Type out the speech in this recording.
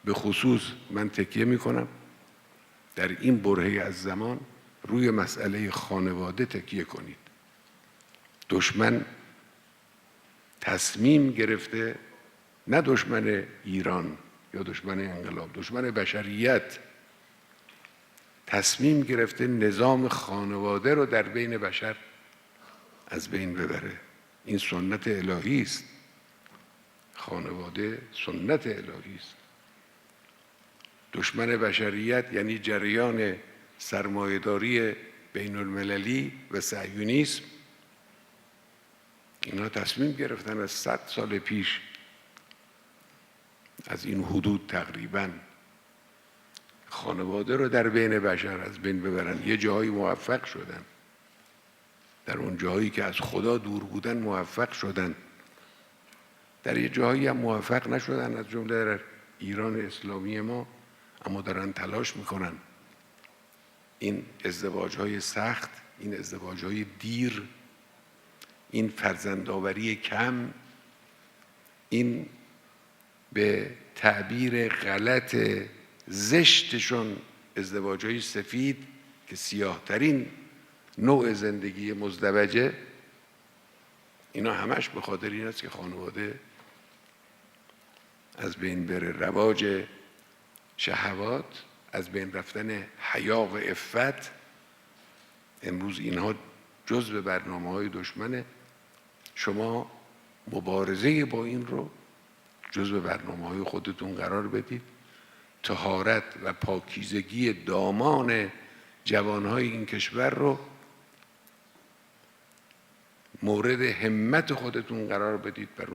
به خصوص من تکیه میکنم در این برهه از زمان روی مسئله خانواده تکیه کنید. دشمن تصمیم گرفته، نه دشمن ایران یا دشمن انقلاب، دشمن بشریت تصمیم گرفته نظام خانواده رو در بین بشر از بین ببره. این سنت الهی است. خانواده سنت الهی است. دشمن بشریت یعنی جریان سرمایه‌داری بین المللی و صهیونیسم. اینا تصمیم گرفتن از 100 سال پیش، از این حدود تقریباً، خانواده رو در بین بشر از بین ببرن. یه جایی موفق شدن، در اون جایی که از خدا دور بودن موفق شدن، در یه جایی هم موفق نشدن، از جمله در ایران اسلامی ما، اما دارن تلاش میکنن این ازدواج‌های سخت، این ازدواج‌های دیر، این فرزندآوری کم، این به تعبیر غلط زشتشون ازدواج‌های سفید که سیاه‌ترین نوع زندگی مزدوجه، اینا همش به خاطر این است که خانواده از بین بره. رواج شهوات، از بین رفتن حیا و عفت، امروز اینها جزء برنامه‌های دشمنه. شما مبارزه با این رو جزء برنامه‌های خودتون قرار بدید. طهارت و پاکیزگی دامان جوانهای این کشور رو مورد همت خودتون قرار بدید. بر